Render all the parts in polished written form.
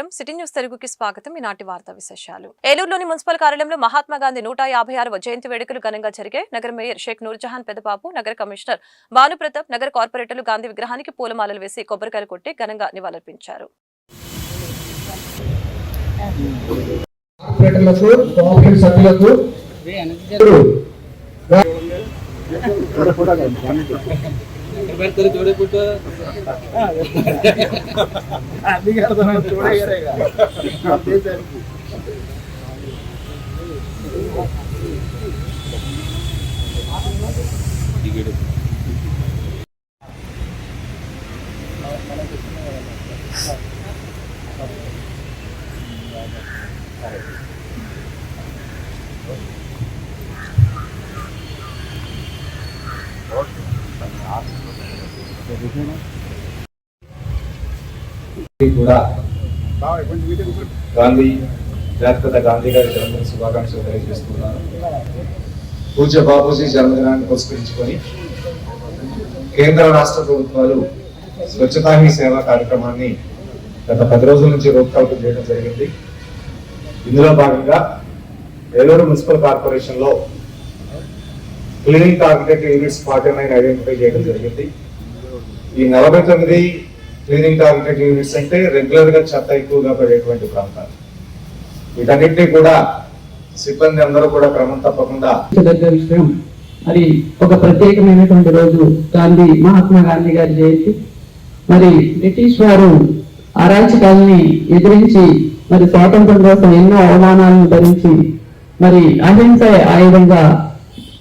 నమస్కారం. City news తెలుగుకి స్వాగతం. ఈనాటి వార్తా విశేషాలు. ఏలూరులోని మున్సిపల్ కార్యాలయంలో మహాత్మా గాంధీ 156వ జయంతి వేడుకలు ఘనంగా జరిగాయి. నగర మేయర్ షేక్ నూర్జహాన్ పెదబాబు, నగర కమిషనర్ భానుప్రతాప్, నగర కార్పొరేటర్లు గాంధీ విగ్రహానికి పూలమాలలు వేసి కొబ్బరికాయలు కొట్టి ఘనంగా నివాళులర్పించారు. కూడా గాంధీ జాతిపిత గాంధీ గారి జన్మదిన శుభాకాంక్షలు తెలియజేస్తున్నాను. పూజ్య బాపూజీ జన్మదినాన్ని పురస్కరించుకొని కేంద్ర రాష్ట్ర ప్రభుత్వాలు స్వచ్ఛతా హీ సేవా కార్యక్రమాన్ని గత 10 రోజుల నుంచి రూపకల్పన చేయడం జరిగింది. ఇందులో భాగంగా ఏలూరు మున్సిపల్ కార్పొరేషన్ లో క్లీనింగ్ టార్గెట్ యూనిట్స్ 49 ఐడెంటిఫై చేయడం జరిగింది. ఈ 49 క్లీనింగ్ టార్గెట్ యూనిట్స్ అంటే రెగ్యులర్ గా చెత్త ఎక్కువగా పడేటువంటి ప్రాంతాలు. వీటన్నిటినీ కూడా సిబ్బంది అందరూ కూడా క్రమం తప్పకుండా విషయం. మరి ఒక ప్రత్యేకమైనటువంటి రోజు మహాత్మా గాంధీ గారి జయంతి. మరి బ్రిటిష్ వారు అరాచకాలని ఎదిరించి మరి స్వాతంత్రం కోసం ఎన్నో అవమానాలను భరించి మరి అహింస ఆయుధంగా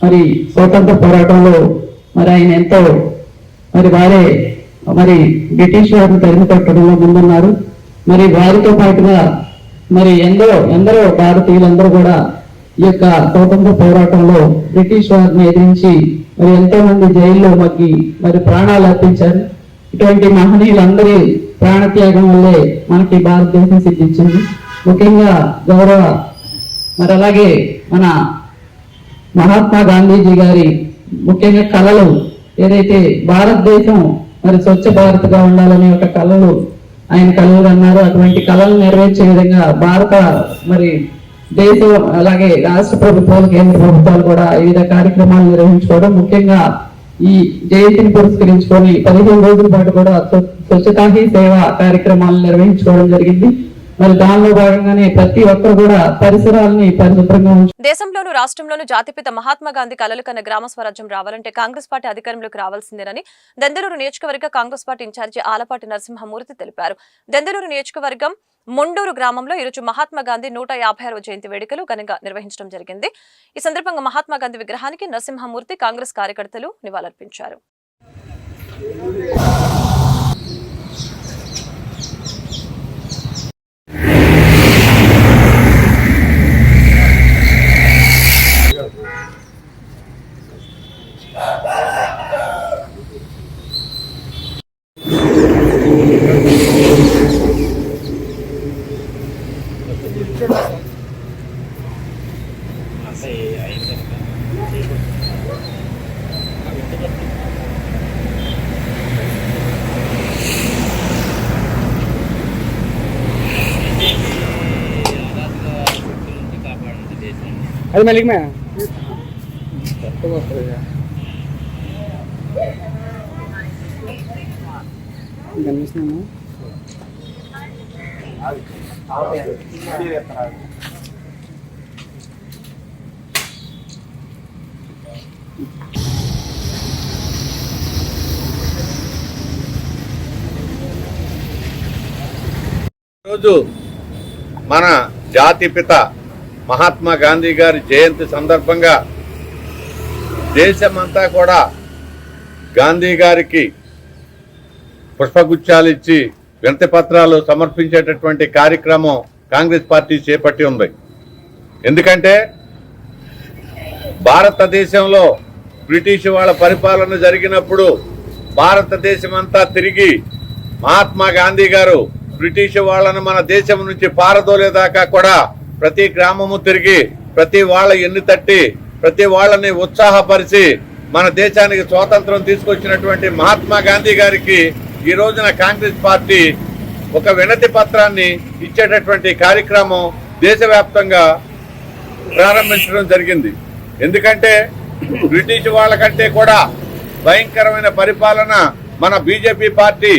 మరి స్వాతంత్ర పోరాటంలో మరి ఆయన ఎంతో వారే బ్రిటిష్ వారిని తరిమి కొట్టడంలో ముందున్నారు. మరి వారితో పాటుగా ఎందరో భారతీయులందరూ కూడా ఈ యొక్క స్వాతంత్ర పోరాటంలో బ్రిటిష్ వారిని ఎదిరించి ఎంతో మంది జైల్లో మగ్గి ప్రాణాలు అర్పించారు. ఇటువంటి మహనీయులందరి ప్రాణత్యాగం వల్లే మనకి భారతదేశం సిద్ధించింది. ముఖ్యంగా గౌరవ అలాగే మన మహాత్మా గాంధీజీ గారి ముఖ్యంగా కళలు ఏదైతే భారతదేశం స్వచ్ఛ భారత్ గా ఉండాలనే ఒక కళలు ఆయన కళలు అన్నారు. అటువంటి కళలు నెరవేర్చే విధంగా భారత దేశం అలాగే రాష్ట్ర ప్రభుత్వాలు కేంద్ర ప్రభుత్వాలు కూడా వివిధ కార్యక్రమాలు నిర్వహించుకోవడం, ముఖ్యంగా ఈ జయంతిని పురస్కరించుకొని 15 రోజుల పాటు కూడా స్వచ్ఛతా హీ సేవ కార్యక్రమాలు నిర్వహించుకోవడం జరిగింది. దానిలో భాగంగానే ప్రతి ఒక్కరు కూడా పరిసరాలని పరిశుభ్రంగా దేశంలోను రాష్ట్రంలోను జాతిపిత మహాత్మా గాంధీ కలలు కన్న గ్రామ స్వరాజ్యం రావాలంటే కాంగ్రెస్ పార్టీ అధికారంలోకి రావాల్సిందేనని దెందులూరు నియోజకవర్గ కాంగ్రెస్ పార్టీ ఇన్ఛార్జి ఆలపాటి నరసింహమూర్తి తెలిపారు. దెందులూరు నియోజకవర్గం ముండూరు గ్రామంలో ఈరోజు మహాత్మా గాంధీ 156వ జయంతి వేడుకలు ఘనంగా నిర్వహించడం జరిగింది. ఈ సందర్భంగా మహాత్మా గాంధీ విగ్రహానికి నరసింహమూర్తి కాంగ్రెస్ కార్యకర్తలు నివాళులర్పించారు. అది మళ్ళీ మే కనిపిస్తున్నాము. రోజు మన జాతిపిత మహాత్మా గాంధీ గారి జయంతి సందర్భంగా దేశమంతా కూడా గాంధీ గారికి పుష్పగుచ్చాలు ఇచ్చి వినతి పత్రాలు సమర్పించేటటువంటి కార్యక్రమం కాంగ్రెస్ పార్టీ చేపట్టి ఉంది. ఎందుకంటే భారతదేశంలో బ్రిటిష్ వాళ్ళ పరిపాలన జరిగినప్పుడు భారతదేశమంతా తిరిగి మహాత్మా గాంధీ గారు బ్రిటిష్ వాళ్ళను మన దేశం నుంచి పారదోలేదాకా కూడా ప్రతి గ్రామము తిరిగి ప్రతి వాళ్ళ ఎన్ని తట్టి ప్రతి వాళ్ళని ఉత్సాహపరిచి మన దేశానికి స్వాతంత్రం తీసుకొచ్చినటువంటి మహాత్మా గాంధీ గారికి ఈ రోజున కాంగ్రెస్ పార్టీ ఒక వినతి పత్రాన్ని ఇచ్చేటటువంటి కార్యక్రమం దేశవ్యాప్తంగా ప్రారంభించడం జరిగింది. ఎందుకంటే బ్రిటిష్ వాళ్ళకంటే కూడా భయంకరమైన పరిపాలన మన బీజేపీ పార్టీ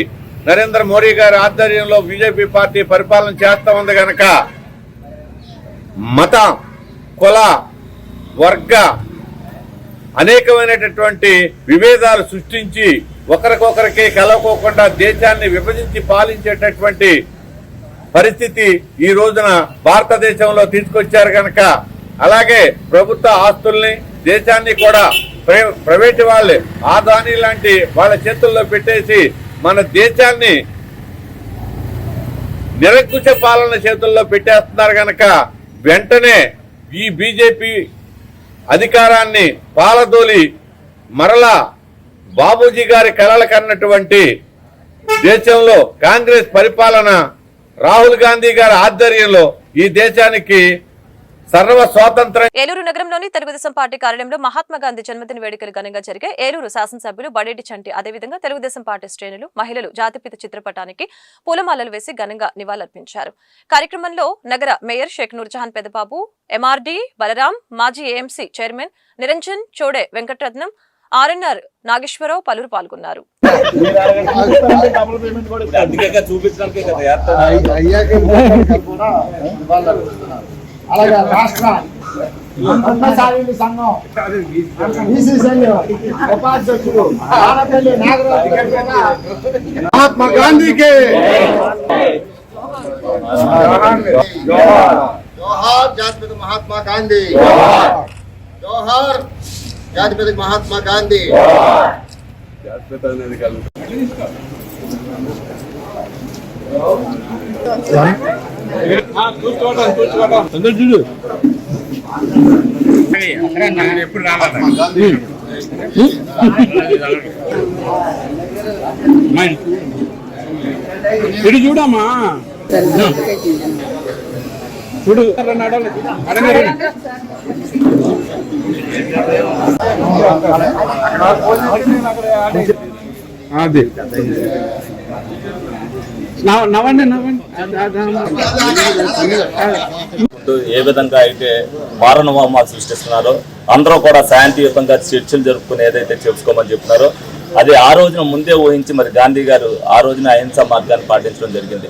నరేంద్ర మోడీ గారి ఆధ్వర్యంలో బీజేపీ పార్టీ పరిపాలన చేస్తా ఉంది గనక మత, కుల, వర్గ అనేకమైనటువంటి విభేదాలు సృష్టించి ఒకరికొకరికి కలవకోకుండా దేశాన్ని విభజించి పాలించేటటువంటి పరిస్థితి ఈ రోజున భారతదేశంలో తీసుకొచ్చారు కనుక, అలాగే ప్రభుత్వ ఆస్తుల్ని, దేశాన్ని కూడా ప్రైవేటు వాళ్ళే ఆదాని లాంటి వాళ్ళ చేతుల్లో పెట్టేసి మన దేశాన్ని నిరంకుశ పాలన చేతుల్లో పెట్టేస్తున్నారు కనుక వెంటనే ఈ బీజేపీ అధికారాన్ని పాలదోలి మరలా బాబూజీ గారి కలలు కన్నటువంటి దేశంలో కాంగ్రెస్ పరిపాలన రాహుల్ గాంధీ గారి ఆధ్వర్యంలో ఈ దేశానికి సర్వ స్వాతంత్రం. ఏలూరు నగరంలోని తెలుగుదేశం పార్టీ కార్యాలయంలో మహాత్మా గాంధీ జన్మదిన వేడుకలు ఘనంగా జరిగాయి. ఏలూరు శాసనసభ్యులు బడేటి చంటి, అదేవిధంగా తెలుగుదేశం పార్టీ శ్రేణులు, మహిళలు జాతిపిత చిత్రపటానికి పూలమాలలు వేసి ఘనంగా నివాళులర్పించారు. కార్యక్రమంలో నగర మేయర్ షేక్ నూర్జహాన్ పెదబాబు, ఎంఆర్డీ బలరాం, మాజీ AMC chairman Niranjan Chode, Venkataratnam, RNR Nageswararao పలువురు పాల్గొన్నారు. అలాగే రాష్ట్ర అన్నసారి సంఘం బీసీసీలు ఉపాధ్యక్షుడు ఆనపల్లి నాగరాజు మహాత్మా గాంధీకి జోహార్ జాతిపిత మహాత్మా గాంధీ, జోహార్ జాతిపిత మహాత్మా గాంధీ. చూడు ఎప్పుడు రావాలి ఇటు చూడమ్మా, చూడు అది నవ్వండి నవ్వండి. ఏ విధంగా అయితే మారణహోమాలు సృష్టిస్తున్నారో అందరూ కూడా శాంతియుతంగా చర్చలు జరుపుకుని ఏదైతే చేసుకోమని చెప్తున్నారో అది ఆ రోజున ముందే ఊహించి మరి గాంధీ గారు ఆ రోజున అహింసా మార్గాన్ని పాటించడం జరిగింది.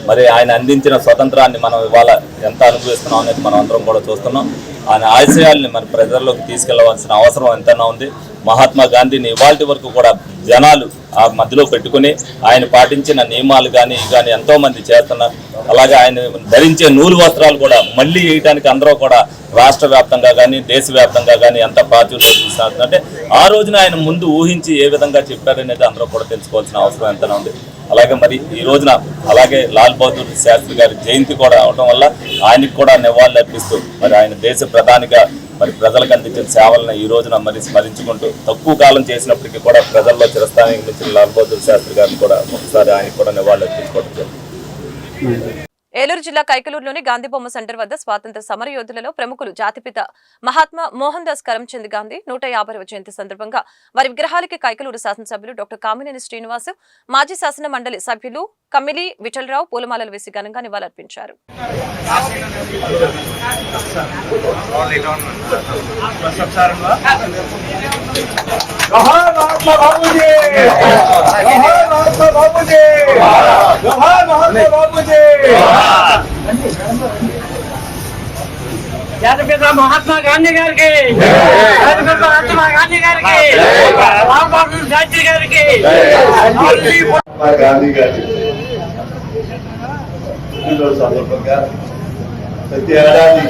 మరి ఆయన అందించిన స్వతంత్రాన్ని మనం ఇవాళ ఎంత అనుభవిస్తున్నాం అనేది మనం అందరం కూడా చూస్తున్నాం. ఆయన ఆశయాల్ని మన ప్రజల్లోకి తీసుకెళ్లవలసిన అవసరం ఎంతైనా ఉంది. మహాత్మా గాంధీని ఇవాళ వరకు కూడా జనాలు ఆ మధ్యలో పెట్టుకుని ఆయన పాటించిన నియమాలు కానీ ఎంతో మంది చేస్తున్నారు. అలాగే ఆయన ధరించే నూలు వస్త్రాలు కూడా మళ్ళీ వేయడానికి అందరూ కూడా రాష్ట్ర వ్యాప్తంగా కానీ దేశవ్యాప్తంగా కానీ ఎంత ప్రాచుర్యం చూస్తున్నారు. ఆ రోజున ఆయన ముందు ఊహించి ఏ విధంగా చెప్పారనేది అందరూ కూడా తెలుసుకోవాల్సిన అవసరం ఎంతైనా ఉంది. అలాగే మరి ఈ రోజున అలాగే లాల్ బహదూర్ శాస్త్రి గారి జయంతి కూడా అవడం వల్ల ఆయనకి కూడా నివాళులు అర్పిస్తూ మరి ఆయన దేశ ప్రధానిగా మరి ప్రజలకు అందించిన సేవలను ఈ రోజున మరి స్మరించుకుంటూ తక్కువ కాలం చేసినప్పటికీ కూడా ప్రజల్లో చిరస్థాయికి మించిన లాల్ బహదూర్ శాస్త్రి గారిని కూడా ఒకసారి ఆయనకు కూడా నివాళులు అర్పించుకోవడం జరిగింది. ఏలూరు జిల్లా కైకలూరులోని గాంధీబొమ్మ సెంటర్ వద్ద స్వాతంత్ర సమర యోధులలో ప్రముఖులు జాతిపిత మహాత్మా మోహన్ దాస్ కరమ్చంద్ గాంధీ 150వ జయంతి సందర్భంగా వారి విగ్రహాలకి కైకలూరు శాసనసభ్యులు డాక్టర్ కామినేని శ్రీనివాస్, మాజీ శాసన మండలి సభ్యులు కమ్మిలి విఠలరావు పూలమాలలు వేసి ఘనంగా నివాళులర్పించారు. జాతిపిత మహాత్మా గాంధీ గారికి, జాతిపిత మహాత్మా గాంధీ గారికి, లాల్ బహదూర్ శాస్త్రి గారికి, గాంధీ గారి సందర్భంగా ప్రతి ఏడాది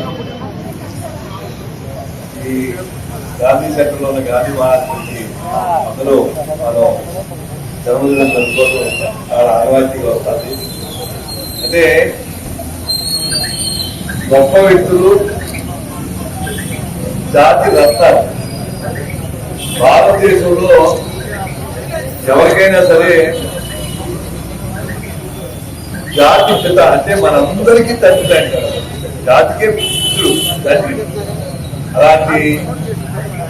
ఈ గాంధీ సెంటర్లో ఉన్న గాంధీ మహాత్ముడికి అందులో మనం జన్మదినం జరుపుకోవడం చాలా ఆనవాయితీగా వస్తుంది. అంటే గొప్ప వ్యక్తులు, జాతి రత్నాలు. భారతదేశంలో ఎవరికైనా సరే జాతి పిత అంటే మనందరికీ తండ్రి అంటారు, జాతికే పుత్రుడు తండ్రి. అలాంటి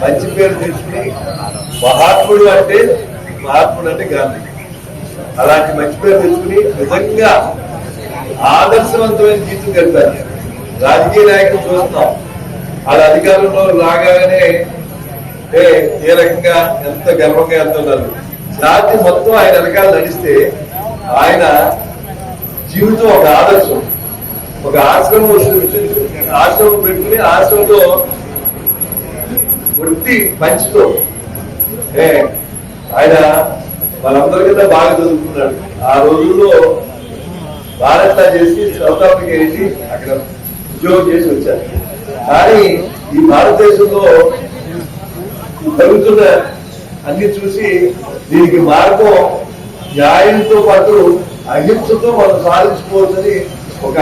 మంచి పేరు తెచ్చుకుని మహాత్ముడు అంటే గాంధీ. అలాంటి మంచి పేరు తెచ్చుకుని నిజంగా ఆదర్శవంతమైన జీవితం గడిపారు. రాజకీయ నాయకులు చూస్తున్నాం, వాళ్ళ అధికారంలో రాగానే ఏ రకంగా ఎంత గర్వంగా వెళ్తున్నారు. జాతి మొత్తం ఆయన వెనకాల నడిస్తే ఆయన జీవితం ఒక ఆదర్శం. ఒక ఆశ్రమం పెట్టుకుని ఆశ్రమంలో ఒట్టి పంచితో ఆయన వాళ్ళందరికీ బాగా చదువుకున్నాడు. ఆ రోజుల్లో భారత్లా చేసి సౌత్ ఆఫ్రికా వెళ్ళి అక్కడ ఉద్యోగం చేసి వచ్చారు. కానీ ఈ భారతదేశంలో జరుగుతున్న అన్ని చూసి దీనికి మార్గం న్యాయంతో పాటు అహింసతో మనం సాధించుకోవచ్చని ఒక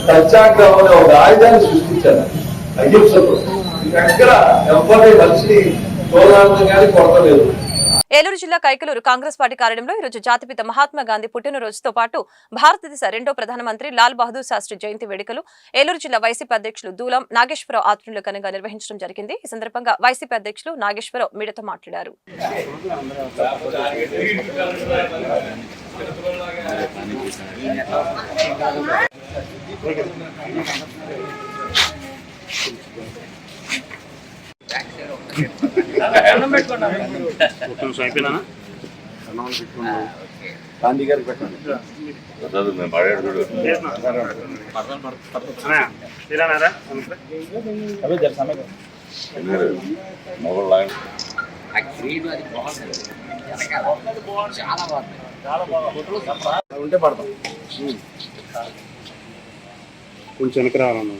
సత్యాగ్రహం అనే ఒక ఆయుధాన్ని సృష్టించారు. అహింసతో ఎక్కడ ఎవరి మనిషిని తోలాంతం కానీ కొడతలేదు. ఏలూరు జిల్లా కైకలూరు కాంగ్రెస్ పార్టీ కార్యాలయంలో ఈరోజు జాతిపిత మహాత్మా గాంధీ పుట్టినరోజుతో పాటు భారతదేశ రెండో ప్రధానమంత్రి లాల్ బహదూర్ శాస్త్రి జయంతి వేడుకలు ఏలూరు జిల్లా వైసీపీ అధ్యక్షులు దూలం నాగేశ్వరరావు ఆధ్వర్యంలో ఘనంగా నిర్వహించడం జరిగింది. ఈ సందర్భంగా వైసీపీ అధ్యక్షులు నాగేశ్వరరావు మీడియాతో మాట్లాడారు. గాంధీ గారికి పెట్టండి. ఉంటే పడతాం కొంచెం వెనక రావాలన్నా.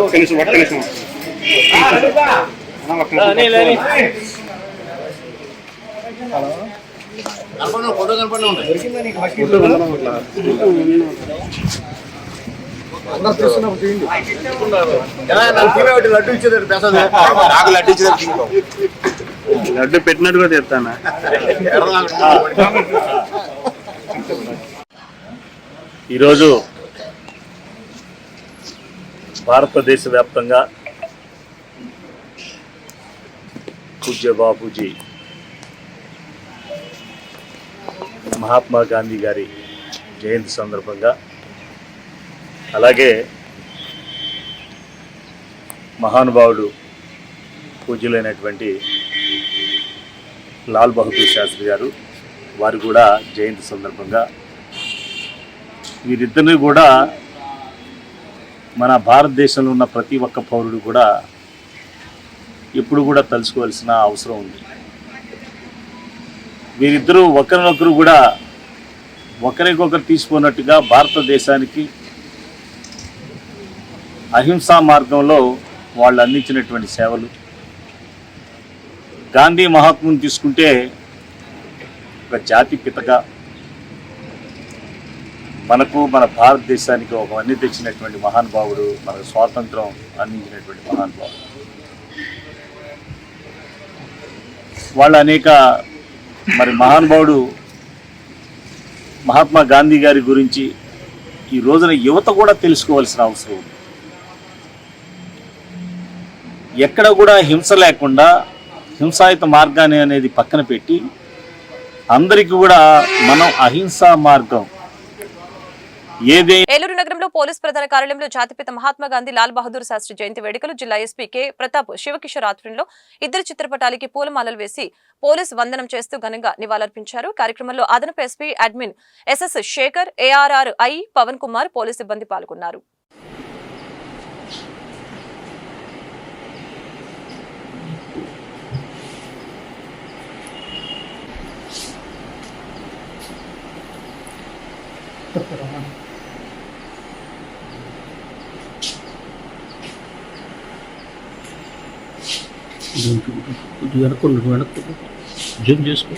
ఒక్క నిమిషం ఫోటో కనపడి లడ్డు ఇచ్చేది లడ్డు పెట్టినట్టు కూడా చెప్తానా. ఈరోజు భారతదేశ వ్యాప్తంగా పూజ్య బాపూజీ మహాత్మా గాంధీ గారి జయంతి సందర్భంగా అలాగే మహానుభావుడు పూజ్యులైనటువంటి లాల్ బహదూర్ శాస్త్రి గారు వారు కూడా జయంతి సందర్భంగా వీరిద్దరిని కూడా మన భారతదేశంలో ఉన్న ప్రతి ఒక్క పౌరుడు కూడా ఎప్పుడు కూడా తలుచుకోవాల్సిన అవసరం ఉంది. వీరిద్దరూ ఒకరినొకరు కూడా ఒకరికొకరు తీసుకున్నట్టుగా భారతదేశానికి అహింసా మార్గంలో వాళ్ళు అందించినటువంటి సేవలు. గాంధీ మహాత్ముని తీసుకుంటే ఒక జాతి పితగా మనకు మన భారతదేశానికి ఒక అన్ని తెచ్చినటువంటి మహానుభావుడు, మనకు స్వాతంత్రం అందించినటువంటి మహానుభావుడు. వాళ్ళు అనేక మహానుభావుడు మహాత్మా గాంధీ గారి గురించి ఈ రోజున యువత కూడా తెలుసుకోవాల్సిన అవసరం ఉంది. ఎక్కడ కూడా హింస లేకుండా హింసాయుత మార్గాన్ని అనేది పక్కన పెట్టి అందరికీ కూడా మనం అహింసా మార్గం ఏలూరు నగరంలో పోలీస్ ప్రధాన కార్యాలయంలో జాతిపిత మహాత్మా గాంధీ లాల్ బహదూర్ శాస్త్రి జయంతి వేడుకలు జిల్లా ఎస్పీ కె ప్రతాప్ శివకిషోర్ ఆధ్వర్యంలో ఇద్దరు చిత్రపటాలకి పూలమాలలు వేసి పోలీస్ వందనం చేస్తూ ఘనంగా నివాళులర్పించారు. కార్యక్రమంలో అదనపు SP admin SS Shekhar, ARR I Pavan Kumar, police సిబ్బంది పాల్గొన్నారు. వెనక్కు జూమ్ చేసుకో.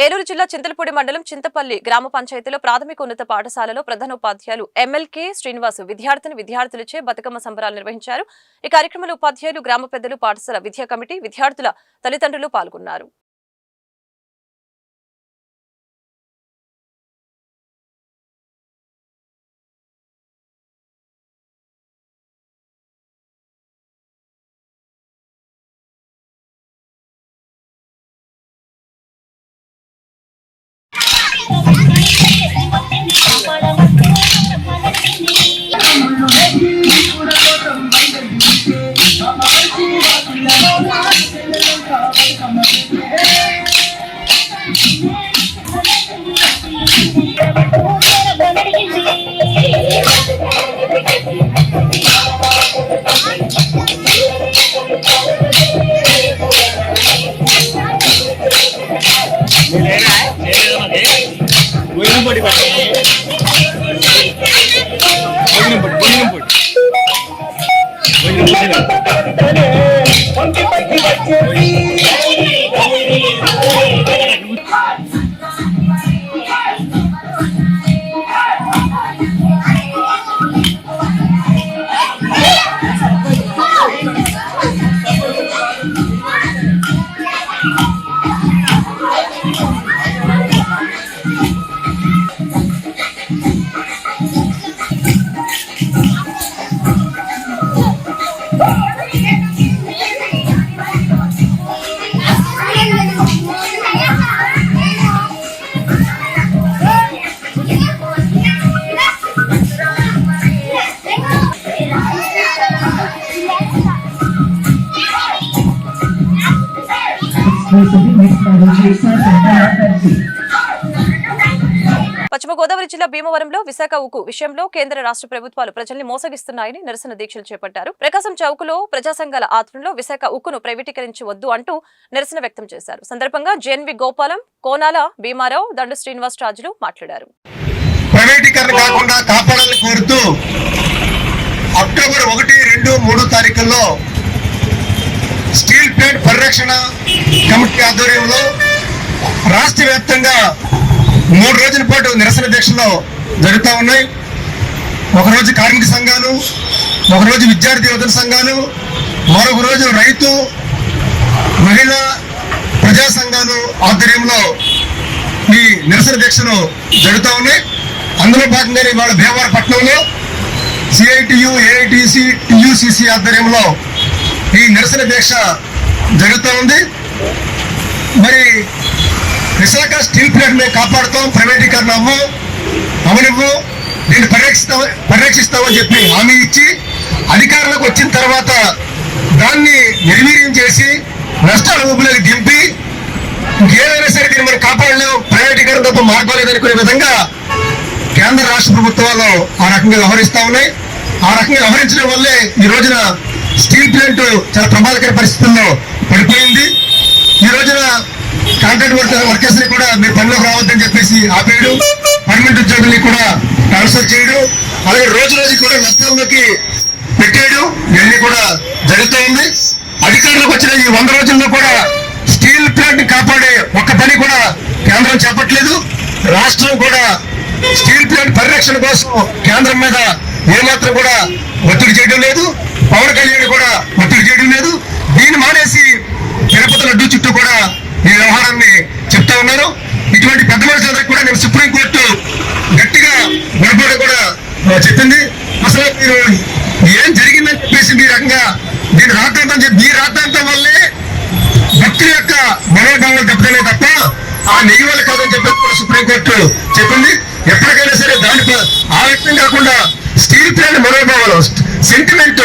ఏలూరు జిల్లా చింతలపూడి మండలం చింతపల్లి గ్రామ పంచాయతీలో ప్రాథమిక ఉన్నత పాఠశాలలో ప్రధానోపాధ్యాయులు ఎమ్మెల్కే శ్రీనివాస్ విద్యార్థులచే బతుకమ్మ సంబరాలు నిర్వహించారు. ఈ కార్యక్రమంలో ఉపాధ్యాయులు, గ్రామ పెద్దలు, పాఠశాల విద్యా కమిటీ, విద్యార్థుల తల్లిదండ్రులు పాల్గొన్నారు. పశ్చిమ గోదావరి జిల్లా భీమవరంలో విశాఖ ఉక్కు విషయంలో కేంద్ర రాష్ట్ర ప్రభుత్వాలు ప్రజల్ని మోసగిస్తున్నాయని నిరసన దీక్షలు చేపట్టారు. ప్రకాశం చౌక్లో ప్రజా సంఘాల ఆధ్వర్యంలో విశాఖ ఉక్కును ప్రైవేటీకరించవద్దు అంటూ నిరసన వ్యక్తం చేశారు. సందర్భంగా జెన్వి గోపాలం, కోనాల భీమారావు, దండు శ్రీనివాస్ రాజులు మాట్లాడారు. ప్రైవేటీకరణ కాకుండా కాపాడాలని కోరుతూ అక్టోబర్ 1, 2, 3 తారీఖుల్లో స్టీల్ ప్లాంట్ పరిరక్షణ కమిటీ ఆధ్వర్యంలో రాష్ట్ర వ్యాప్తంగా 3 రోజుల పాటు నిరసన దీక్షలు జరుగుతూ ఉన్నాయి. ఒకరోజు కార్మిక సంఘాలు, ఒకరోజు విద్యార్థి యువజన సంఘాలు, మరొక రోజు రైతు, మహిళా ప్రజా సంఘాలు ఆధ్వర్యంలో ఈ నిరసన దీక్షలు జరుగుతూ ఉన్నాయి. అందులో భాగంగానే ఇవాళ భీమవరపట్నంలో సిఐటియు, ఏఐటిసి, టియుసిసి ఆధ్వర్యంలో ఈ నిరసన దీక్ష జరుగుతూ ఉంది. మరి విశాఖ స్టీల్ ప్లాంట్ మేము కాపాడుతాం, ప్రైవేటీకరణ అవనివ్వు, దీన్ని పరిరక్షిస్తామని చెప్పి హామీ ఇచ్చి అధికారంలోకి వచ్చిన తర్వాత దాన్ని నిర్వీర్యం చేసి నష్టాల ఊపులోకి దింపి ఇంకేదైనా సరే దీన్ని మనం కాపాడలేము, ప్రైవేటీకరణ తప్ప మార్గం లేదనుకునే విధంగా కేంద్ర రాష్ట్ర ప్రభుత్వాలు ఆ రకంగా వ్యవహరిస్తా ఉన్నాయి. ఆ రకంగా వ్యవహరించడం వల్లే ఈ రోజున స్టీల్ ప్లాంట్ చాలా ప్రమాదకర పరిస్థితుల్లో పడిపోయింది. ఈ రోజున కాంట్రాక్ట్ వర్కర్స్ ని కూడా మీరు పనిలోకి రావద్దని చెప్పేసి ఆపేయడం, పర్మనెంట్ ఉద్యోగుల్ని కూడా ట్రాన్స్ఫర్ చేయడం, అలాగే రోజు కూడా నష్టాల్లోకి పెట్టేయడం, ఇవన్నీ కూడా జరుగుతూ ఉంది. అధికారంలోకి వచ్చిన ఈ 100 రోజుల్లో కూడా స్టీల్ ప్లాంట్ కాపాడే ఒక్క పని కూడా కేంద్రం చేపట్టలేదు. రాష్ట్రం కూడా స్టీల్ ప్లాంట్ పరిరక్షణ కోసం కేంద్రం మీద ఏమాత్రం కూడా ఒత్తిడి చేయడం లేదు. పవన్ కళ్యాణ్ కూడా ఒత్తిడి చేయడం లేదు. దీన్ని మానేసి తిరుపతి లడ్డూ చుట్టూ కూడా ఈ వ్యవహారాన్ని చెప్తా ఉన్నారు. ఇటువంటి పెద్ద మనుషులందరికీ కూడా నేను సుప్రీంకోర్టు గట్టిగా గొడవలు కూడా చెప్పింది. అసలు మీరు ఏం జరిగిందని చెప్పేసి ఈ రకంగా దీని రాద్ధాంతం చెప్పి ఈ రాద్ధాంతం వల్లే భక్తుల యొక్క మనోభావాలు దెబ్బతినే తప్ప ఆ నెయ్యి వల్ల కాదని చెప్పేసి కూడా సుప్రీంకోర్టు చెప్పింది. ఎప్పటికైనా సరే దాని ఆ వ్యక్తం కాకుండా స్టీల్ ప్లాంట్ మనోభావాలు సెంటిమెంట్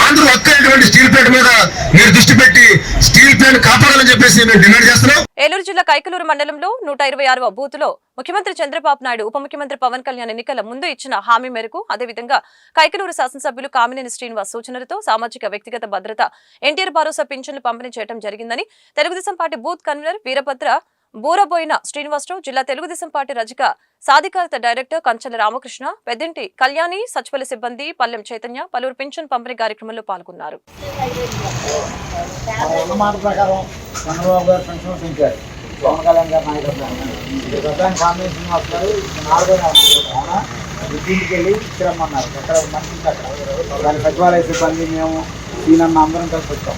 ఆంధ్ర హక్కైనటువంటి స్టీల్ ప్లాంట్ మీద మీరు దృష్టి పెట్టి స్టీల్ ప్లాంట్ కాపాడాలని చెప్పేసి మేము డిమాండ్ చేస్తున్నాం. ఏలూరు జిల్లా కైకలూరు మండలంలో 126వ బూత్లో ముఖ్యమంత్రి చంద్రబాబు నాయుడు ఉప ముఖ్యమంత్రి పవన్ కళ్యాణ్ ఎన్నికల ముందు ఇచ్చిన హామీ మేరకు అదేవిధంగా కైకలూరు శాసనసభ్యులు కామినేని శ్రీనివాస్ సూచనలతో సామాజిక వ్యక్తిగత భద్రత ఎన్టీఆర్ భరోసా పింఛన్లు పంపిణీ చేయడం జరిగిందని Telugu Desam party booth convener Veerabhadra Booraboina Srinivasa Rao, జిల్లా తెలుగుదేశం పార్టీ రజక సాధికారత డైరెక్టర్ కంచెల రామకృష్ణ, పెద్దింటి కళ్యాణి, సచివాలయ సిబ్బంది పల్లెం చైతన్య పలువురు పింఛన్ పంపిణీ కార్యక్రమంలో పాల్గొన్నారు. సచివాలయ సిబ్బంది మేము సీనన్న అందరం కలిసి వచ్చాం.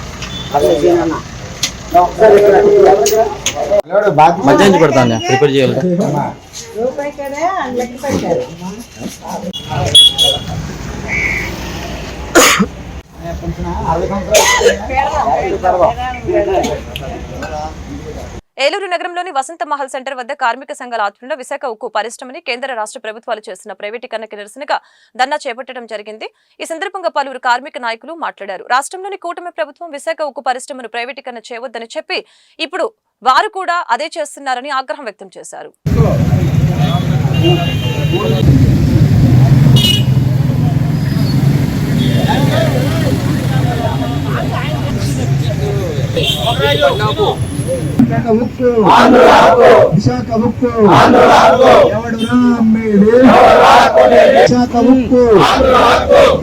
మధ్యాహ్నం పెడతాను ప్రిపేర్ చేయాలి. ఏలూరు నగరంలోని వసంత మహల్ సెంటర్ వద్ద కార్మిక సంఘాల ఆధ్వర్యంలో విశాఖ ఉక్కు పరిశ్రమని కేంద్ర రాష్ట్ర ప్రభుత్వాలు చేస్తున్న ప్రైవేటీకరణకు నిరసనగా ధర్నా చేపట్టడం జరిగింది. ఈ సందర్భంగా పలువురు కార్మిక నాయకులు మాట్లాడారు. రాష్ట్రంలోని కూటమి ప్రభుత్వం విశాఖ ఉక్కు పరిశ్రమను ప్రైవేటీకరణ చేయవద్దని చెప్పి ఇప్పుడు వారు కూడా అదే చేస్తున్నారని ఆగ్రహం వ్యక్తం చేశారు. విశాఖ ఉక్కు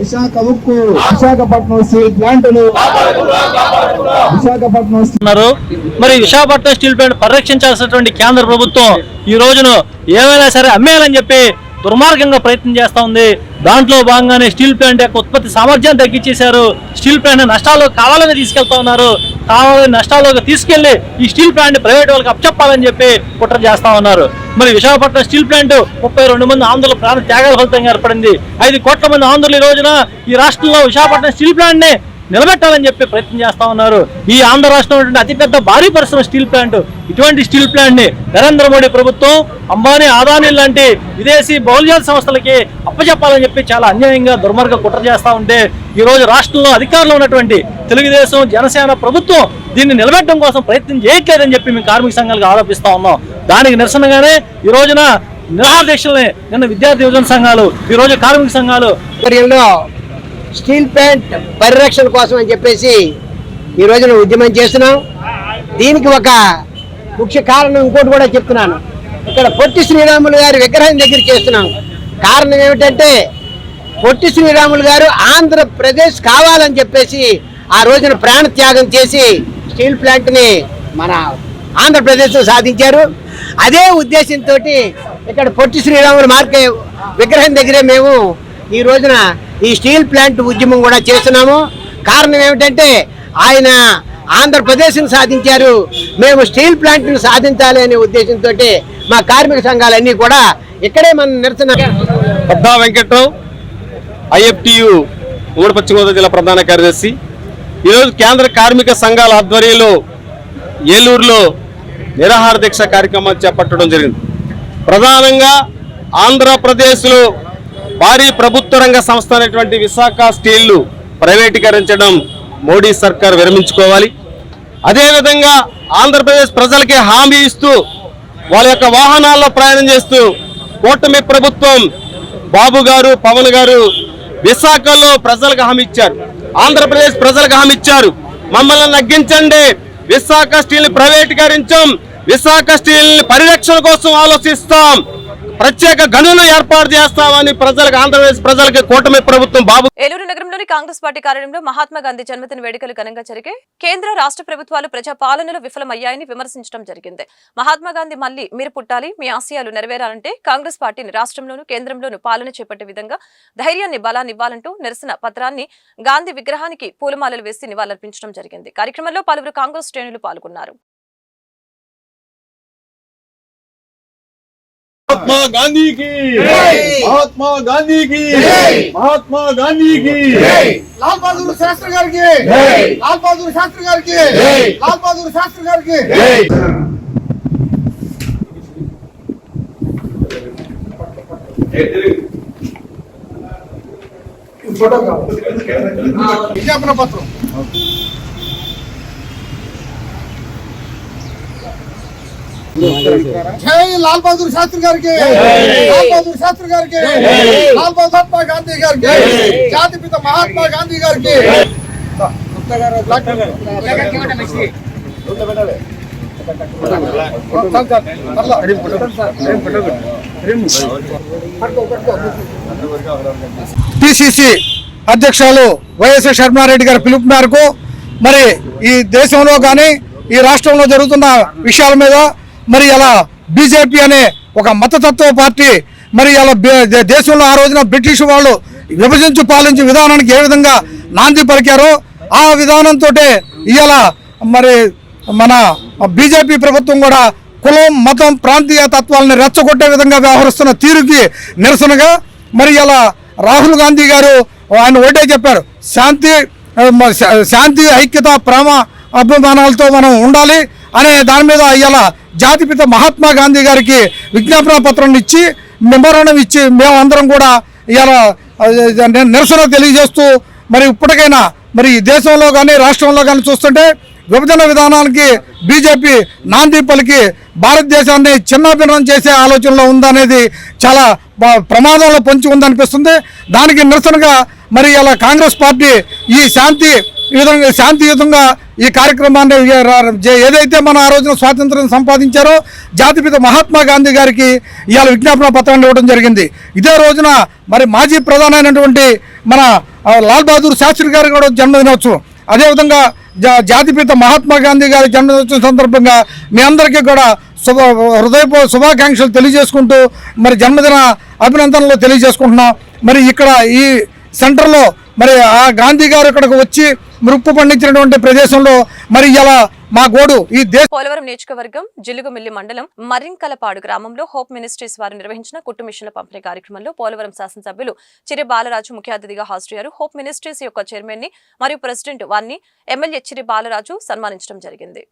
విశాఖ ఉక్కు విశాఖపట్నం స్టీల్ ప్లాంటులు మరి విశాఖపట్నం స్టీల్ ప్లాంట్ పరిరక్షించాల్సినటువంటి కేంద్ర ప్రభుత్వం ఈ రోజును ఏమైనా సరే అమ్మేయాలని చెప్పి దుర్మార్గంగా ప్రయత్నం చేస్తా ఉంది. దాంట్లో భాగంగానే స్టీల్ ప్లాంట్ యొక్క ఉత్పత్తి సామర్థ్యాన్ని తగ్గించేశారు. స్టీల్ ప్లాంట్ నష్టాల్లో కావాలని తీసుకెళ్తా ఉన్నారు. కావాలని నష్టాల్లోకి తీసుకెళ్లి ఈ స్టీల్ ప్లాంట్ ప్రైవేట్ వాళ్ళకి అప్పచెప్పాలని చెప్పి కుట్ర చేస్తా ఉన్నారు. మరి విశాఖపట్నం స్టీల్ ప్లాంట్ 32 మంది ఆంధ్రుల ప్రాణ త్యాగాల ఫలితంగా ఏర్పడింది. 5 కోట్ల మంది ఆంధ్రులు ఈ రోజున ఈ రాష్ట్రంలో విశాఖపట్నం స్టీల్ ప్లాంట్ ని నిలబెట్టాలని చెప్పి ప్రయత్నం చేస్తా ఉన్నారు. ఈ ఆంధ్ర రాష్ట్రంలో అతిపెద్ద భారీ పరిశ్రమ స్టీల్ ప్లాంట్. ఇటువంటి స్టీల్ ప్లాంట్ ని నరేంద్ర మోడీ ప్రభుత్వం అంబానీ, అదానీ లాంటి విదేశీ బహుళజాతి సంస్థలకి అప్పచెప్పాలని చెప్పి చాలా అన్యాయంగా దుర్మార్గ కుట్ర చేస్తా ఉంటే ఈ రోజు రాష్ట్రంలో అధికారంలో ఉన్నటువంటి తెలుగుదేశం, జనసేన ప్రభుత్వం దీన్ని నిలబెట్టడం కోసం ప్రయత్నం చేయట్లేదని చెప్పి మేము కార్మిక సంఘాలకు ఆరోపిస్తా ఉన్నాం. దానికి నిరసనగానే ఈ రోజున నిరాహార దీక్షల్ని నిన్న విద్యార్థి యువజన సంఘాలు, ఈ రోజు కార్మిక సంఘాలు స్టీల్ ప్లాంట్ పరిరక్షణ కోసం అని చెప్పేసి ఈ రోజున ఉద్యమం చేస్తున్నాం. దీనికి ఒక ముఖ్య కారణం ఇంకోటి కూడా చెప్తున్నాను. ఇక్కడ పొట్టి శ్రీరాములు గారి విగ్రహం దగ్గర చేస్తున్నాం. కారణం ఏమిటంటే పొట్టి శ్రీరాములు గారు ఆంధ్రప్రదేశ్ కావాలని చెప్పేసి ఆ రోజున ప్రాణ త్యాగం చేసి స్టీల్ ప్లాంట్ని మన ఆంధ్రప్రదేశ్లో సాధించారు. అదే ఉద్దేశంతో ఇక్కడ పొట్టి శ్రీరాములు విగ్రహం దగ్గరే మేము ఈ రోజున ఈ స్టీల్ ప్లాంట్ ఉద్యమం కూడా చేస్తున్నాము. కారణం ఏమిటంటే ఆయన ఆంధ్రప్రదేశ్ను సాధించారు, మేము స్టీల్ ప్లాంట్ను సాధించాలి అనే ఉద్దేశంతో మా కార్మిక సంఘాలన్నీ కూడా ఇక్కడే మన నిరసన. పద్దా వెంకట్రావు, ఐఎఫ్టియు ఉమ్మడి పశ్చిమ గోదావరి జిల్లా ప్రధాన కార్యదర్శి. ఈరోజు కేంద్ర కార్మిక సంఘాల ఆధ్వర్యంలో ఏలూరులో నిరాహార దీక్ష కార్యక్రమాలు చేపట్టడం జరిగింది. ప్రధానంగా ఆంధ్రప్రదేశ్లో భారీ ప్రభుత్వ రంగ సంస్థ అయినటువంటి విశాఖ స్టీల్ను ప్రైవేటీకరించడం మోడీ సర్కార్ విరమించుకోవాలి. అదేవిధంగా ఆంధ్రప్రదేశ్ ప్రజలకి హామీ ఇస్తూ వాళ్ళ యొక్క వాహనాల్లో ప్రయాణం చేస్తూ కూటమి ప్రభుత్వం బాబు గారు, పవన్ గారు విశాఖలో ప్రజలకు హామీ ఇచ్చారు, ఆంధ్రప్రదేశ్ ప్రజలకు హామీ ఇచ్చారు. మమ్మల్ని నగ్గించండి, విశాఖ స్టీల్ ప్రైవేటీకరించాం, విశాఖ స్టీల్ పరిరక్షణ కోసం ఆలోచిస్తాం, ప్రత్యేక గనులు ఏర్పాటు చేస్తామని ప్రజలకు, ఆంధ్రప్రదేశ్ ప్రజలకు కూటమి ప్రభుత్వం బాబు. ఏలూరు నగరంలోని కాంగ్రెస్ పార్టీ కార్యాలయంలో మహాత్మా గాంధీ జన్మదిన వేడుకలు ఘనంగా జరిగాయి. కేంద్ర రాష్ట్ర ప్రభుత్వాలు ప్రజా పాలనలో విఫలమయ్యాయని విమర్శించడం జరిగింది. మహాత్మా గాంధీ మళ్లీ మీరు పుట్టాలి, మీ ఆశయాలు నెరవేరాలంటే కాంగ్రెస్ పార్టీని రాష్ట్రంలోనూ కేంద్రంలోనూ పాలన చేపట్టే విధంగా ధైర్యాన్ని, బలాన్ని ఇవ్వాలంటూ నిరసన పత్రాన్ని గాంధీ విగ్రహానికి పూలమాలలు వేసి నివాళులర్పించడం జరిగింది. కార్యక్రమంలో పలువురు కాంగ్రెస్ శ్రేణులు పాల్గొన్నారు. महात्मा गांधी की, महात्मा गांधी की, महात्मा गांधी की, लाल बहादुर शास्त्री गारी की, लाल बहादुर शास्त्री गारी की, लाल बहादुर शास्त्री गारी की. విజ్ఞాపన పత్రం జై లాల్ బహదూర్ శాస్త్రి గారికి, లాల్ బహదూర్ శాస్త్రి గారికి, లాల్ మహాత్మా గాంధీ గారికి, జాతిపిత మహాత్మా గాంధీ గారికి. పిసిసి అధ్యక్షులు వైఎస్ శర్మారెడ్డి గారి పిలుపు మేరకు మరి ఈ దేశంలో కానీ ఈ రాష్ట్రంలో జరుగుతున్న విషయాల మీద మరి అలా బీజేపీ అనే ఒక మతతత్వ పార్టీ మరి అలా దేశంలో ఆ రోజున బ్రిటిష్ వాళ్ళు విభజించి పాలించే విధానానికి ఏ విధంగా నాంది పలికారో ఆ విధానంతో ఇవాళ మరి మన బీజేపీ ప్రభుత్వం కూడా కులం మతం ప్రాంతీయ తత్వాలను రెచ్చగొట్టే విధంగా వ్యవహరిస్తున్న తీరుకి నిరసనగా మరి ఇలా రాహుల్ గాంధీ గారు ఆయన ఒకటే చెప్పారు, శాంతి ఐక్యత ప్రేమ అభిమానాలతో మనం ఉండాలి అనే దాని మీద ఇవాళ జాతిపిత మహాత్మా గాంధీ గారికి విజ్ఞాపన పత్రం ఇచ్చి మెమోరాండం ఇచ్చి మేమందరం కూడా ఇవాళ నిరసన తెలియజేస్తూ మరి ఇప్పటికైనా మరి దేశంలో కానీ రాష్ట్రంలో కానీ చూస్తుంటే విభజన విధానానికి బీజేపీ నాంది పలికి భారతదేశాన్ని చిన్నాభిన్నం చేసే ఆలోచనలో ఉందనేది చాలా ప్రమాదంలో పొంచి ఉందనిపిస్తుంది. దానికి నిరసనగా మరి ఇలా కాంగ్రెస్ పార్టీ ఈ శాంతియుతంగా ఈ కార్యక్రమాన్ని ఏదైతే మన ఆ రోజున స్వాతంత్రం సంపాదించారో జాతిపిత మహాత్మా గాంధీ గారికి ఇవాళ విజ్ఞాపన పత్రాన్ని ఇవ్వడం జరిగింది. ఇదే రోజున మరి మాజీ ప్రధానమైనటువంటి మన లాల్ బహదూర్ శాస్త్రి గారి కూడా జన్మదినోత్సవం. అదేవిధంగా జాతిపిత మహాత్మా గాంధీ గారి జన్మదినోత్సవం సందర్భంగా మీ అందరికీ కూడా హృదయపూర్వక శుభాకాంక్షలు తెలియజేసుకుంటూ మరి జన్మదిన అభినందనలు తెలియజేసుకుంటున్నాం. మరి ఇక్కడ ఈ సెంటర్లో మరి ఆ గాంధీ గారు ఇక్కడికి వచ్చి మృప్పు పండించినటువంటి ప్రదేశంలో మరి ఇలా మా గోడు ఈ పోలవరం నియోజకవర్గం జిలుగుమిల్లి మండలం మరింకలపాడు గ్రామంలో హోప్ మినిస్ట్రీస్ వారు నిర్వహించిన కుట్టు మిషన్ల పంపిణీ కార్యక్రమంలో పోలవరం శాసనసభ్యులు చిరి బాలరాజు ముఖ్య అతిథిగా హాజరయ్యారు. హోప్ మినిస్ట్రీస్ యొక్క చైర్మన్ ని మరియు ప్రెసిడెంట్ వారిని ఎమ్మెల్యే చిరి బాలరాజు సన్మానించడం జరిగింది.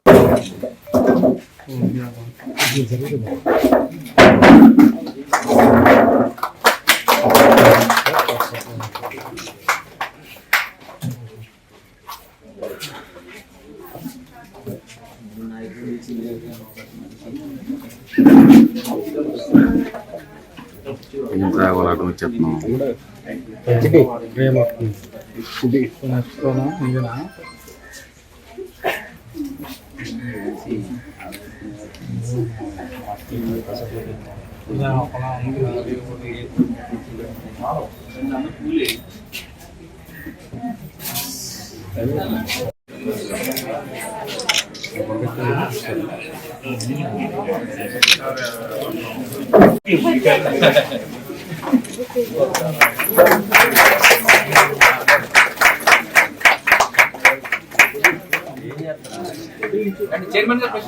చైర్మన్ గారు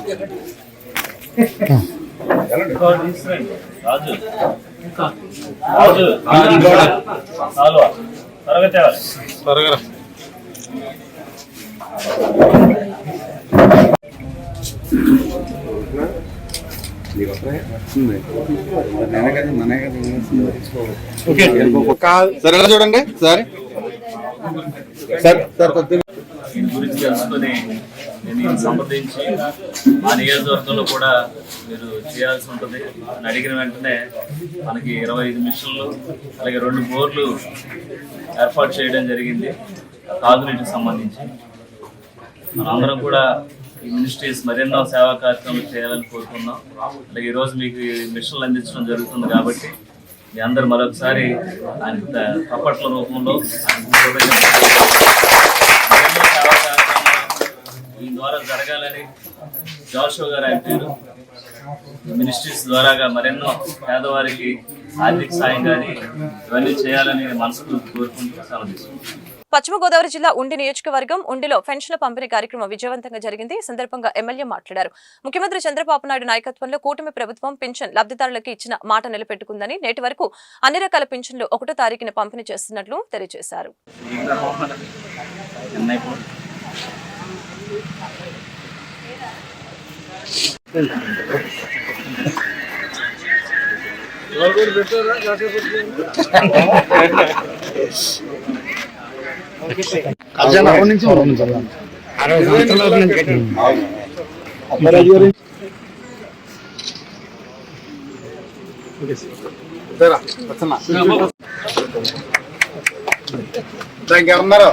రాజు త్వరగా సరే చూడండి సార్ సార్ కొద్దిగా దీని గురించి తెలుసుకొని నేను సంప్రదించి ఆ నియోజకవర్గంలో కూడా మీరు చేయాల్సి ఉంటుంది అని అడిగిన వెంటనే మనకి 25 మిషన్లు అలాగే 2 బోర్లు ఏర్పాటు చేయడం జరిగింది తాగునీటికి సంబంధించి. మనందరం కూడా ఈ మినిస్ట్రీస్ మరెన్నో సేవా కార్యక్రమాలు చేయాలని కోరుకున్నాం. అలాగే ఈరోజు మీకు ఈ మిషన్లు అందించడం జరుగుతుంది కాబట్టి మీ అందరు మరొకసారి ఆయన తప్పట్ల రూపంలో ఈ ద్వారా జరగాలని జోషువా గారు ఆయన పేరు మినిస్ట్రీస్ ద్వారాగా మరెన్నో పేదవారికి ఆర్థిక సాయం కానీ ఇవన్నీ చేయాలని మనస్ఫూర్తి కోరుకుంటూ సెలవు. పశ్చిమ గోదావరి జిల్లా ఉండి నియోజకవర్గం ఉండిలో పెన్షన్ల పంపిణీ కార్యక్రమం విజయవంతంగా జరిగింది. ఈ సందర్భంగా ఎమ్మెల్యే మాట్లాడారు. ముఖ్యమంత్రి చంద్రబాబు నాయుడు నాయకత్వంలో కూటమి ప్రభుత్వం పింఛన్ లబ్ధిదారులకు ఇచ్చిన మాట నిలబెట్టుకుందని, నేటి వరకు అన్ని రకాల పింఛన్లు 1వ తారీఖున పంపిణీ చేస్తున్నట్లు తెలియజేశారు. ఇంకెవరున్నారు?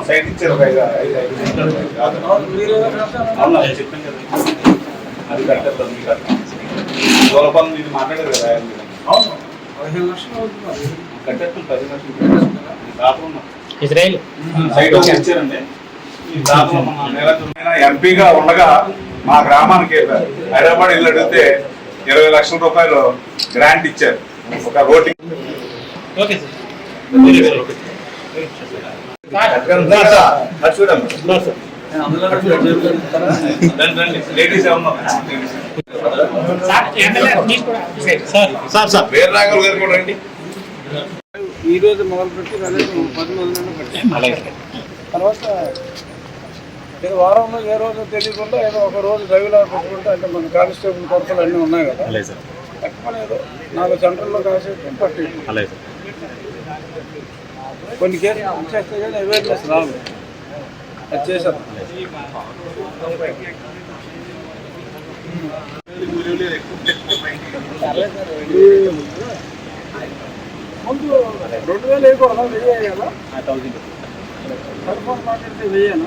సైట్ ఇచ్చారు అది కట్టేద్దాం. దూరపం ఇది మాట్లాడారు కదా, కట్టేస్తాం 10 లక్షలు సైట్ ఇచ్చారండి. ఎంపీగా ఉండగా మా గ్రామానికి హైదరాబాద్ ఇల్లు అడిగితే 20 లక్షల రూపాయలు గ్రాంట్ ఇచ్చారు ఒక రోడ్డు. లేడీస్ వేరే రాఘవ్ గారు కూడా రండి. ఈ రోజు మొదలుపెట్టి 10 తర్వాత వారంలో ఏ రోజు తెలియకుండా ఏదో ఒక రోజు డ్రైవ్లా పెట్టుకుంటే, అంటే మన కానిస్టేబుల్ కొరతలు అన్నీ ఉన్నాయి కదా, ఎక్కువ ఏదో 4 సెంటర్లో కాసేసి పట్టి కొన్ని కేసులు చేస్తే కానీ అవేర్నెస్ రాదు. అది చేశారు. ముందు 2000 వేయకూడదా? 1000 వేయాలా? కన్ఫర్మ్ మాట్లాడితే 1000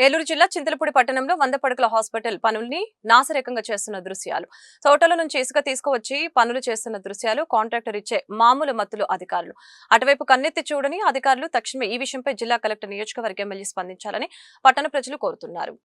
ఏలూరు జిల్లా చింతలపూడి పట్టణంలో 100 పడకల హాస్పిటల్ పనుల్ని నాసరకంగా చేస్తున్న దృశ్యాలు, తోటల నుంచి ఇసుక తీసుకువచ్చి పనులు చేస్తున్న దృశ్యాలు, కాంట్రాక్టర్ ఇచ్చే మామూలు మత్తులు అధికారులు. అటువైపు కన్నెత్తి చూడని అధికారులు తక్షణమే ఈ విషయంపై జిల్లా కలెక్టర్, నియోజకవర్గ ఎమ్మెల్యే స్పందించాలని పట్టణ ప్రజలు కోరుతున్నారు.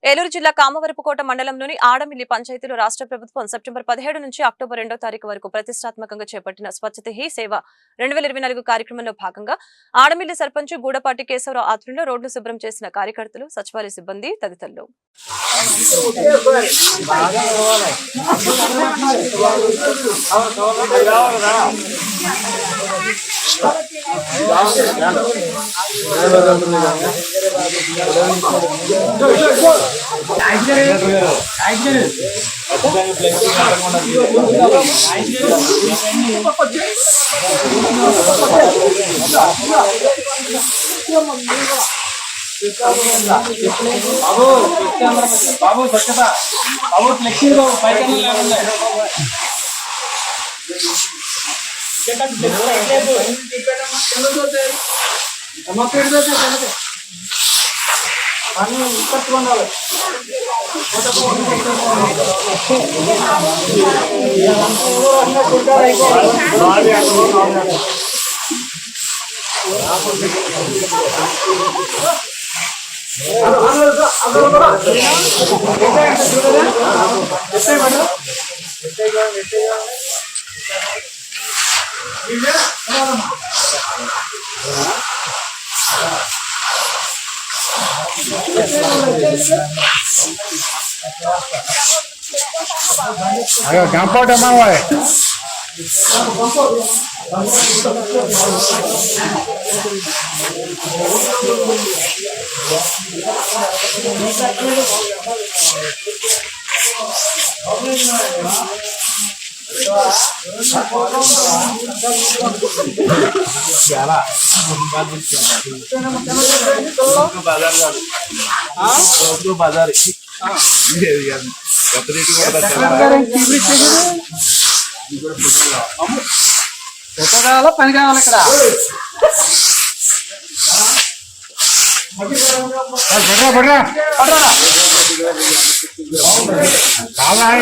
ఏలూరు జిల్లా కామవరపుకోట మండలంలోని ఆడమిల్లి పంచాయతీలో రాష్ట్ర ప్రభుత్వం సెప్టెంబర్ 17 నుంచి అక్టోబర్ 2వ తారీఖు వరకు ప్రతిష్టాత్మకంగా చేపట్టిన స్వచ్ఛత హీ సేవ 2024 కార్యక్రమంలో భాగంగా ఆడమిల్లి సర్పంచ్ గూడపాటి కేశవరావు ఆధ్వర్యంలో రోడ్లు శుభ్రం చేసిన కార్యకర్తలు, సచివాలయ సిబ్బంది తదితరులు. బాబు స్వచ్ఛత బాబు ఫ్లెక్సీ బాబు పైకి కంఫర్ట్ అమ్మా बाजार పని కావాలి ఇక్కడ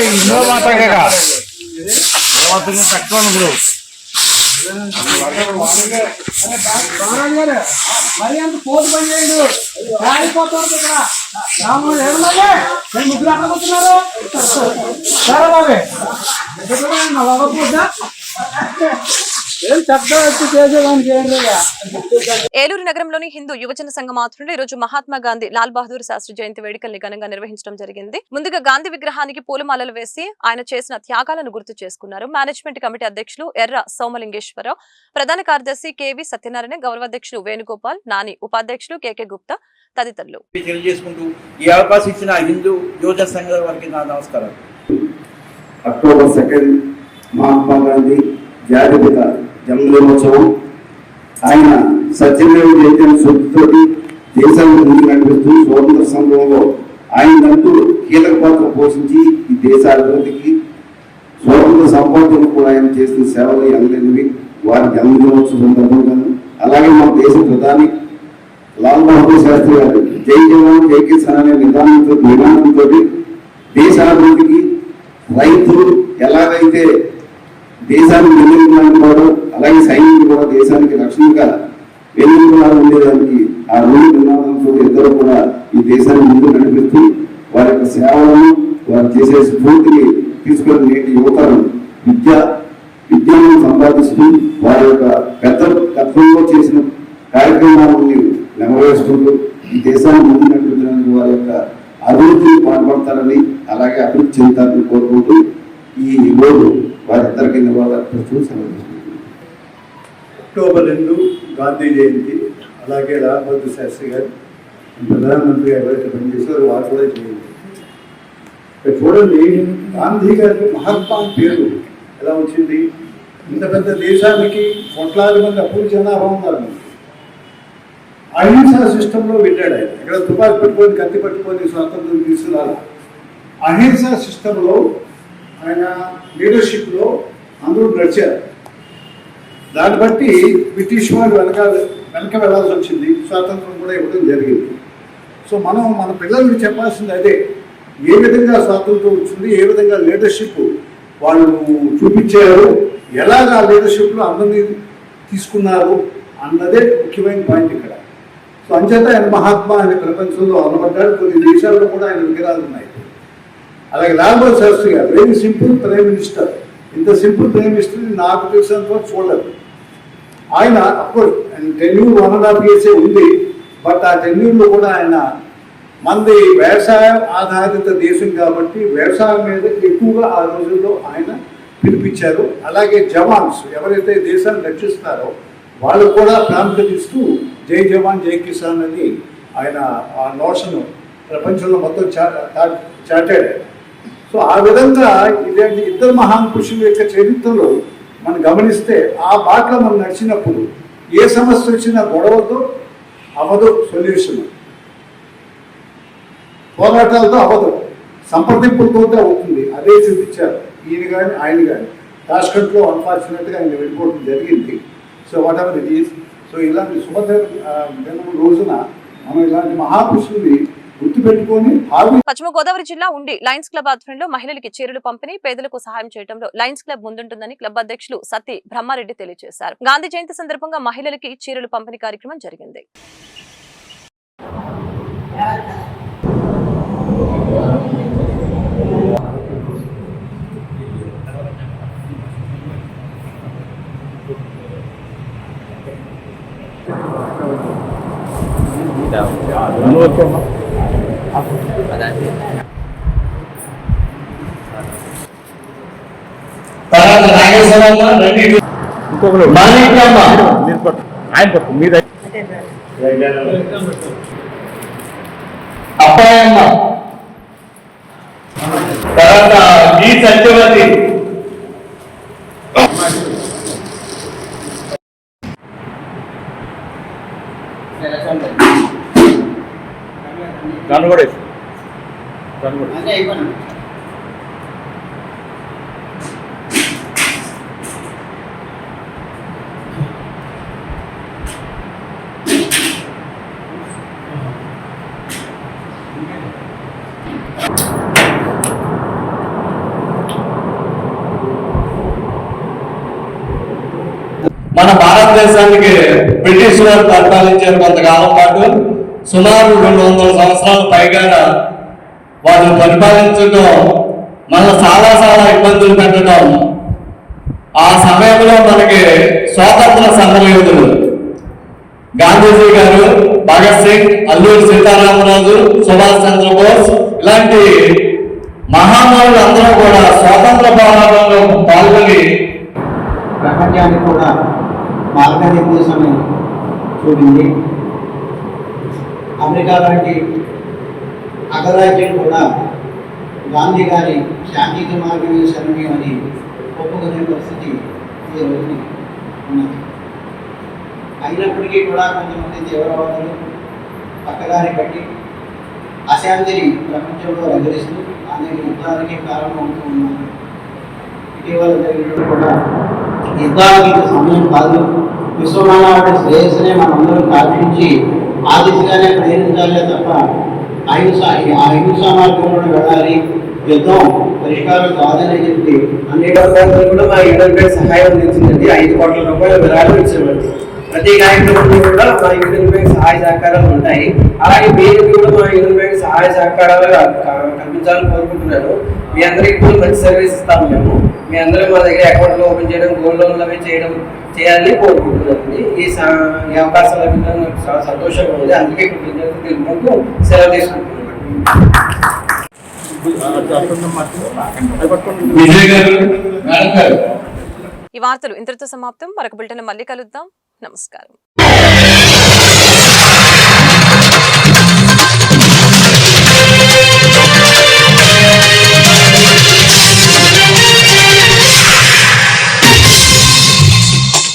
ఇందులో మాట్లాడగా తక్కువ మరి అంత పోటు పని చేయడు కాలిపోతారు ఇక్కడ ముగ్గురు అక్కడ కూర్చున్నారు సరే బాబే ఏలూరు నగరంలోని హిందూ యువజన సంఘం ఆధ్వర్యంలో ఈ రోజు మహాత్మా గాంధీ లాల్ బహదూర్ శాస్త్రి జయంతి వేడుకల్ని ఘనంగా నిర్వహించడం జరిగింది. ముందుగా గాంధీ విగ్రహానికి పూలమాలలు వేసి ఆయన చేసిన త్యాగాలను గుర్తు చేసుకున్నారు. మేనేజ్మెంట్ కమిటీ అధ్యక్షులు ఎర్ర సోమలింగేశ్వరరావు, ప్రధాన కార్యదర్శి కెవి సత్యనారాయణ, గౌరవాధ్యక్షులు వేణుగోపాల్, నాని, ఉపాధ్యక్షులు కెకే గుప్తా తదితరులు. తెలియజేసుకుంటూ ఈ అవకాశం ఇచ్చిన హిందూ యువజన సంఘం వారికి నా నమస్కారం. అక్టోబర్ 2 మహాత్మా గాంధీ జాతిపిత జన్మదినోత్సవం. ఆయన సత్యమేవ జయతే సూక్తితోటి దేశాన్ని ముందుకు నడిపిస్తూ స్వాతంత్ర సంగ్రామంలో ఆయనంటూ కీలక పాత్ర పోషించి ఈ దేశ అభివృద్ధికి స్వాతంత్ర సంపాదనకు కూడా ఆయన చేసిన సేవలు అందరివి. వారి జన్మదినోత్సవం సందర్భంగాను అలాగే మన దేశ ప్రధాని లాల్ బహదూర్ శాస్త్రి గారు జై జవాన్ జై కిసాన్ అనే నినాదంతో దేశ అభివృద్ధికి రైతులు ఎలాగైతే దేశాన్ని వెలుగుతున్నారో అలాగే సైనికులు కూడా దేశానికి రక్షణగా వెలుగుతున్నారు ఉండేదానికి ఆ రెండు నినాదంతో ఇద్దరు కూడా ఈ దేశాన్ని ముందు నడిపిస్తూ వారి యొక్క సేవలను వారు చేసే స్ఫూర్తిని తీసుకొని నేటి యువతరం విజ్ఞానం సంపాదిస్తూ వారి యొక్క పెద్ద తత్వంలో చేసిన కార్యక్రమాలని నెరవేరుస్తుంటూ ఈ దేశాన్ని ముందు నడిపించడానికి వారి యొక్క అభివృద్ధిని పాల్పడతారని అలాగే అభివృద్ధి చెందుతారని కోరుకుంటూ ఈ రోజు వారిద్దరికి నివాళులర్పిస్తూ అక్టోబర్ 2 గాంధీ జయంతి. అలాగే లాల్ బహదూర్ శాస్త్రి గారు ప్రధానమంత్రిగా ఎవరైతే పనిచేశారో వారు కూడా జయంతి. చూడండి, గాంధీ గారికి మహాత్మా పేరు ఎలా వచ్చింది? ఇంత పెద్ద దేశానికి కోట్లాది మంది అప్పుడు జనాభా ఉన్నారు. అహింసా సిస్టంలో వెళ్ళాడు ఆయన. ఇక్కడ తుపాకి పెట్టుకొని కత్తి పట్టుకొని స్వాతంత్రం తీసుకురాలి. అహింసా సిస్టంలో ఆయన లీడర్షిప్లో అందరూ నడిచారు. దాన్ని బట్టి బ్రిటిష్ వాళ్ళు వెనక వెళ్ళాల్సి వచ్చింది. స్వాతంత్రం కూడా ఇవ్వడం జరిగింది. సో మనం మన పిల్లలకి చెప్పాల్సింది అదే, ఏ విధంగా స్వాతంత్రం వచ్చింది, ఏ విధంగా లీడర్షిప్ వాళ్ళు చూపించారు, ఎలాగా లీడర్షిప్లో అందరినీ తీసుకున్నారు అన్నదే ముఖ్యమైన పాయింట్ ఇక్కడ. సో అంచేత ఆయన మహాత్మా అనే ప్రపంచంలో అనబడ్డాడు. కొన్ని దేశాల్లో కూడా ఆయన విగ్రహాలు ఉన్నాయి. అలాగే లాల్ బహదూర్ శాస్త్రి గారు వెరీ సింపుల్ ప్రైమ్ మినిస్టర్. ఇంత సింపుల్ ప్రైమ్ మినిస్టర్ నాకు తెలిసినంత చూడలేదు. ఆయన అఫ్కోర్స్ టెన్యూర్ 1.5 years ఉంది. బట్ ఆ టెన్యూర్లో కూడా ఆయన మంది వ్యవసాయ ఆధారిత దేశం కాబట్టి వ్యవసాయం మీద ఎక్కువగా ఆ రోజుల్లో ఆయన పిలిపించారు. అలాగే జవాన్స్ ఎవరైతే దేశాన్ని రక్షిస్తారో వాళ్ళు కూడా ప్రాముఖ్యత ఇస్తూ జై జవాన్ జై కిసాన్ అని ఆయన ఆ నోషన్ ప్రపంచంలో మొత్తం చాటాడు. సో ఆ విధంగా ఇలాంటి ఇద్దరు మహాన్ పురుషుల యొక్క చరిత్రలో మనం గమనిస్తే ఆ బాటలో మనం నడిచినప్పుడు ఏ సమస్య వచ్చినా గొడవతో అవ్వదు, సొల్యూషన్ పోరాటాలతో అవ్వదు, సంప్రదింపులతో అవుతుంది. అదే చూపించారు ఈయన కానీ ఆయన కానీ. రాష్ట్రంలో అన్ఫార్చునేట్గా ఆయన వెళ్ళిపోవడం జరిగింది. So what ever it is. So ఇలాంటి దినం రోజున మనం ఇలాంటి మహాపురుషుల్ని గుర్తుపెట్టుకొని పశ్చిమ గోదావరి జిల్లా ఉండి లయన్స్ క్లబ్ ఆధ్వర్యంలో మహిళలకి చీరలు పంపిణీ, పేదలకు సహాయం చేయడంలో లయన్స్ క్లబ్ ముందుంటుందని క్లబ్ అధ్యక్షులు సతీ బ్రహ్మారెడ్డి తెలియజేశారు. గాంధీ జయంతి సందర్భంగా మహిళలకి చీరలు పంపిణీ కార్యక్రమం జరిగింది. Yeah. ఇంకొకరు మాణిక్యమ్మ ఆయన పట్టు మీద అప్పాయమ్మ తర్వాత జి సత్యవతి కనుగొడే మన భారతదేశానికి బ్రిటిష్ వారు పరిపాలించారు కొంతకాలం పాటు. సుమారు 200 సంవత్సరాల పైగా వాళ్ళు పరిపాలించడం మన చాలా ఇబ్బందులు పెట్టడం. ఆ సమయంలో మనకి స్వాతంత్ర సమరయోధులు గాంధీజీ గారు, భగత్ సింగ్, అల్లూరి సీతారామరాజు, సుభాష్ చంద్రబోస్ ఇలాంటి మహానుభావులు అందరూ కూడా స్వాతంత్ర పోరాటంలో పాల్గొని ప్రపంచానికి కూడా మార్గనిర్దేశం చూపింది. అమెరికా లాంటి అగ్రరాజ్యం కూడా గాంధీ గారి శాంతియుత మార్గమే శరణ్యం అని ఒప్పుకునే పరిస్థితి ఈ రోజున ఉన్నది. అయినప్పటికీ కూడా కొంతమంది తీవ్రవాదులు పక్కదారి కట్టి అశాంతిని ప్రపంచంలో రగిలిస్తూ అనేక యుద్ధానికి కారణమవుతూ ఉన్నారు. ఇటీవల జరిగినప్పుడు కూడా యుద్ధానికి సమయం కాదు, విశ్వమానవుడి శ్రేయస్సునే మనందరం కాల్పించి ఆ దిశగానే ప్రయత్నించాలే తప్ప అహింసా మార్గంలో వెళ్ళాలి, యుద్ధం పరిష్కారం కాదని చెప్పి అనేక కూడా మా యూనియన్ బ్యాంక్ సహాయం అందించిందండి. 5 కోట్ల రూపాయల విరాళం ఇచ్చేవాళ్ళు. ప్రతి కార్యక్రమంలో కూడా మా యూనియన్ బ్యాంక్ సహాయ సహకారాలు ఉంటాయి. అలాగే మీరు కూడా మా యూనియన్ బ్యాంక్ సహాయ సహకారాలు కల్పించాలని కోరుకుంటున్నాను. మీ అందరికీ కూడా మంచి సర్వీస్ ఇస్తాము మేము. మీ అందరూ మా దగ్గర అకౌంట్లు ఓపెన్ చేయడం, గోల్డ్ లోన్లు అవి చేయాలని కోరుకుంటున్నాను. ఈ అవకాశం లభించడం నాకు చాలా సంతోషంగా ఉంది. అందుకే కృతజ్ఞతలు తెలుపుకుంటూ సెలవు తీసుకుంటున్నాను. ఈ వార్తలు ఇంతటితో సమాప్తం. మరొక బులెటిన్ మళ్ళీ కలుద్దాం. నమస్కారం.